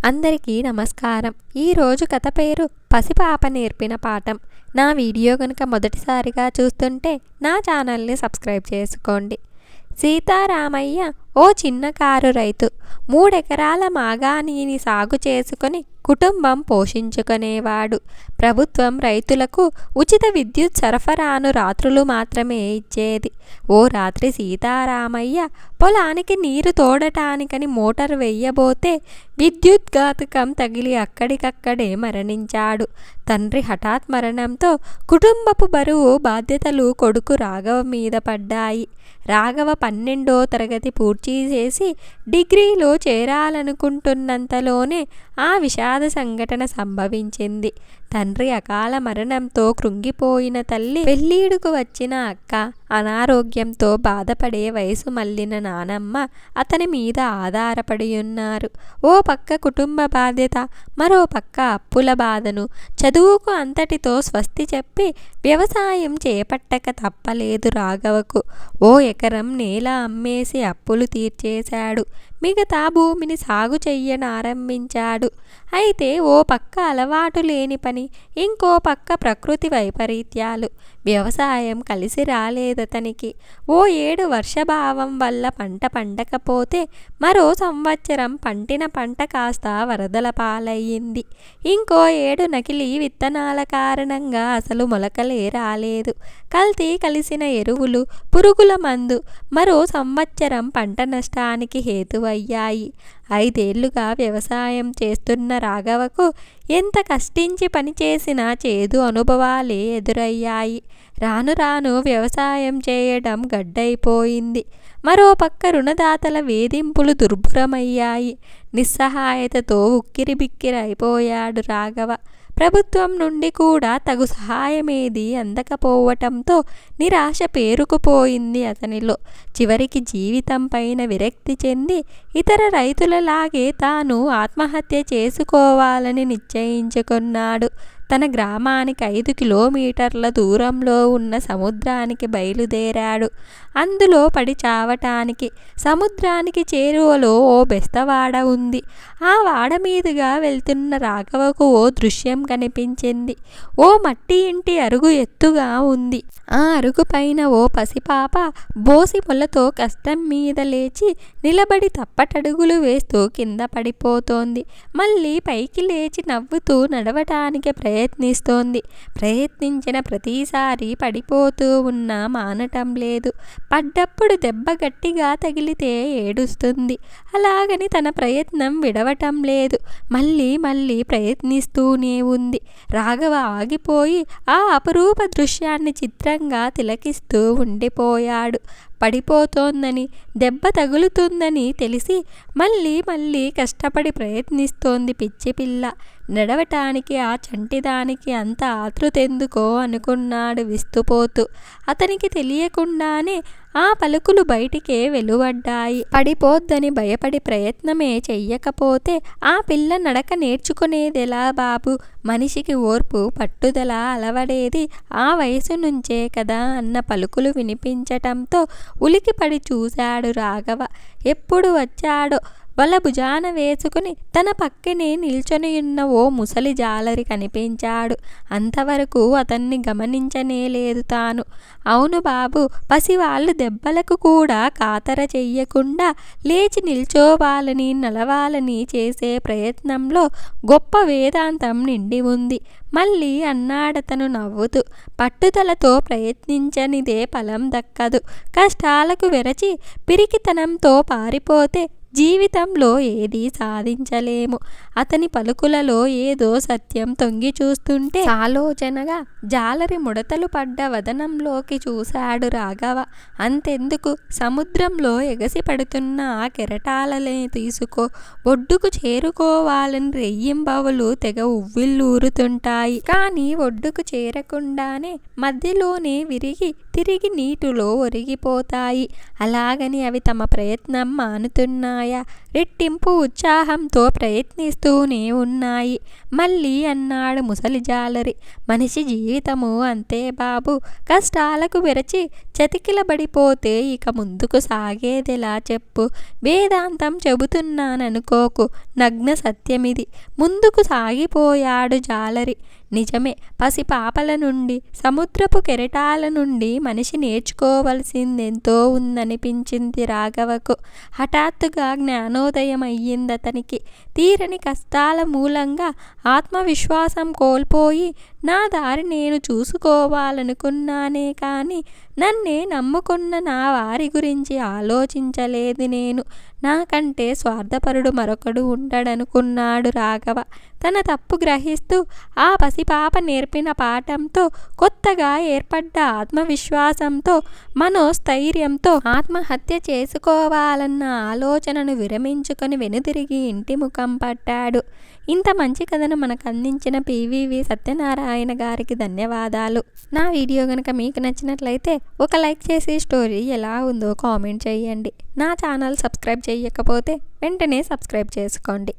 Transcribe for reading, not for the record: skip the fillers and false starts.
అందరికీ నమస్కారం. ఈరోజు కథ పేరు పసిపాప నేర్పిన పాఠం. నా వీడియో కనుక మొదటిసారిగా చూస్తుంటే నా ఛానల్ని సబ్స్క్రైబ్ చేసుకోండి. సీతారామయ్య ఓ చిన్న కారు రైతు. 3 ఎకరాల మాగాణిని సాగు చేసుకొని కుటుంబం పోషించుకునేవాడు. ప్రభుత్వం రైతులకు ఉచిత విద్యుత్ సరఫరాను రాత్రులు మాత్రమే ఇచ్చేది. ఓ రాత్రి సీతారామయ్య పొలానికి నీరు తోడటానికని మోటార్ వెయ్యబోతే విద్యుత్ ఘాతకం తగిలి అక్కడికక్కడే మరణించాడు. తండ్రి హఠాత్ మరణంతో కుటుంబపు బరువు బాధ్యతలు కొడుకు రాఘవ మీద పడ్డాయి. రాఘవ 12వ తరగతి పూర్తి చేసి డిగ్రీలో చేరాలనుకుంటున్నంతలోనే ఆ విషాద సంఘటన సంభవించింది. తండ్రి అకాల మరణంతో కృంగిపోయిన తల్లి, పెళ్ళీడుకు వచ్చిన అక్క, అనారోగ్యంతో బాధపడే వయసు మళ్ళిన నానమ్మ అతని మీద ఆధారపడి ఉన్నారు. ఓ పక్క కుటుంబ బాధ్యత, మరో పక్క అప్పుల బాధను చదువుకు అంతటితో స్వస్తి చెప్పి వ్యవసాయం చేపట్టక తప్పలేదు రాఘవకు. ఓ ఎకరం నేల అమ్మేసి అప్పులు తీర్చేశాడు. మిగతా భూమిని సాగు చెయ్యనారంభించాడు. అయితే ఓ పక్క అలవాటు లేని పని, ఇంకో పక్క ప్రకృతి వైపరీత్యాలు. వ్యవసాయం కలిసి రాలేదతనికి. ఓ ఏడు వర్షభావం వల్ల పంట పండకపోతే మరో సంవత్సరం పంటిన పంట కాస్త వరదల పాలయ్యింది. ఇంకో ఏడు నకిలీ విత్తనాల కారణంగా అసలు మొలకలే రాలేదు. కల్తీ కలిసిన ఎరువులు, పురుగుల మందు మరో సంవత్సరం పంట నష్టానికి హేతువయ్యాయి. 5 ఏళ్లుగా వ్యవసాయం చేస్తున్న రాఘవకు ఎంత కష్టించి పనిచేసినా చేదు అనుభవాలే ఎదురయ్యాయి. రాను రాను వ్యవసాయం చేయడం గడ్డైపోయింది. మరోపక్క రుణదాతల వేధింపులు దుర్భరమయ్యాయి. నిస్సహాయతతో ఉక్కిరిబిక్కిరైపోయాడు రాఘవ. ప్రభుత్వం నుండి కూడా తగు సహాయమేది అందకపోవటంతో నిరాశ పేరుకుపోయింది అతనిలో. చివరికి జీవితం పైన విరక్తి చెంది ఇతర రైతులలాగే తాను ఆత్మహత్య చేసుకోవాలని నిశ్చయించుకున్నాడు. తన గ్రామానికి 5 కిలోమీటర్ల దూరంలో ఉన్న సముద్రానికి బయలుదేరాడు. అందులో పడి చావటానికి. సముద్రానికి చేరువలో ఓ బెస్తవాడ ఉంది. ఆ వాడ మీదుగా వెళ్తున్న రాఘవకు ఓ దృశ్యం కనిపించింది. ఓ మట్టి ఇంటి అరుగు ఎత్తుగా ఉంది. ఆ అరుగు పైన ఓ పసిపాప బోసి మొలతో కష్టం మీద లేచి నిలబడి తప్పటడుగులు వేస్తూ కింద పడిపోతోంది. మళ్ళీ పైకి లేచి నవ్వుతూ నడవటానికి ప్రయత్నిస్తోంది. ప్రయత్నించిన ప్రతిసారి పడిపోతూ ఉన్నా మానటం లేదు. పడ్డప్పుడు దెబ్బ గట్టిగా తగిలితే ఏడుస్తుంది. అలాగని తన ప్రయత్నం విడవటం లేదు. మళ్ళీ ప్రయత్నిస్తూనే ఉంది. రాఘవ ఆగిపోయి ఆ అపరూప దృశ్యాన్ని చిత్రంగా తిలకిస్తూ ఉండిపోయాడు. పడిపోతోందని, దెబ్బ తగులుతుందని తెలిసి మళ్ళీ కష్టపడి ప్రయత్నిస్తోంది పిచ్చిపిల్ల. నడవటానికి ఆ చంటిదానికి అంత ఆతృతెందుకో అనుకున్నాడు విస్తుపోతూ. అతనికి తెలియకుండానే ఆ పలుకులు బయటికే వెలువడ్డాయి. పడిపోద్దని భయపడి ప్రయత్నమే చెయ్యకపోతే ఆ పిల్ల నడక నేర్చుకునేదెలా బాబు? మనిషికి ఓర్పు, పట్టుదల అలవడేది ఆ వయసు నుంచే కదా అన్న పలుకులు వినిపించటంతో ఉలికిపడి చూశాడు రాఘవ. ఎప్పుడు వచ్చాడో వల భుజాన వేసుకుని తన పక్కనే నిల్చొనియున్న ఓ ముసలి జాలరి కనిపించాడు. అంతవరకు అతన్ని గమనించనేలేదు తాను. అవును బాబు, పసివాళ్ళు దెబ్బలకు కూడా కాతర చెయ్యకుండా లేచి నిల్చోవాలని, నలవాలని చేసే ప్రయత్నంలో గొప్ప వేదాంతం నిండి ఉంది. మళ్ళీ అన్నాడతను నవ్వుతూ. పట్టుదలతో ప్రయత్నించనిదే ఫలం దక్కదు. కష్టాలకు వెరచి పిరికితనంతో పారిపోతే జీవితంలో ఏదీ సాధించలేము. అతని పలుకులలో ఏదో సత్యం తొంగి చూస్తుంటే ఆలోచనగా జాలరి ముడతలు పడ్డ వదనంలోకి చూశాడు రాఘవ. అంతెందుకు, సముద్రంలో ఎగసి పడుతున్న ఆ కెరటాలనే తీసుకో. ఒడ్డుకు చేరుకోవాలని రెయ్యింబవలు తెగ ఉవ్విళ్ళూరుతుంటాయి. కానీ ఒడ్డుకు చేరకుండానే మధ్యలోనే విరిగి తిరిగి నీటిలో ఒరిగిపోతాయి. అలాగని అవి తమ ప్రయత్నం మానుతున్నాయి ఉన్నాయా? రెట్టింపు ఉత్సాహంతో ప్రయత్నిస్తూనే ఉన్నాయి. మళ్ళీ అన్నాడు ముసలి జాలరి. మనిషి జీవితము అంతే బాబు. కష్టాలకు విరచి చతికిలబడిపోతే ఇక ముందుకు సాగేదెలా చెప్పు? వేదాంతం చెబుతున్నాననుకోకు, నగ్న సత్యమిది. ముందుకు సాగిపోయాడు జాలరి. నిజమే, పసిపాపల నుండి, సముద్రపు కెరటాల నుండి మనిషి నేర్చుకోవలసిందెంతో ఉందనిపించింది రాఘవకు. హఠాత్తుగా జ్ఞానోదయం అయ్యిందతనికి. తీరని కష్టాల మూలంగా ఆత్మవిశ్వాసం కోల్పోయి నా దారి నేను చూసుకోవాలనుకున్నానే కానీ నన్నే నమ్ముకున్న నా వారి గురించి ఆలోచించలేదు నేను. నాకంటే స్వార్థపరుడు మరొకడు ఉండడనుకున్నాడు రాఘవ. తన తప్పు గ్రహిస్తూ ఆ పసిపాప నేర్పిన పాఠంతో, కొత్తగా ఏర్పడ్డ ఆత్మవిశ్వాసంతో, మనోస్థైర్యంతో ఆత్మహత్య చేసుకోవాలన్న ఆలోచనను విరమించుకొని వెనుదిరిగి ఇంటి ముఖం పట్టాడు. ఇంత మంచి కథను మనకు అందించిన పివివి సత్యనారాయణ గారికి ధన్యవాదాలు. నా వీడియో కనుక మీకు నచ్చినట్లయితే ఒక లైక్ చేసి స్టోరీ ఎలా ఉందో కామెంట్ చేయండి. నా ఛానల్ సబ్స్క్రైబ్ చేయకపోతే వెంటనే సబ్స్క్రైబ్ చేసుకోండి.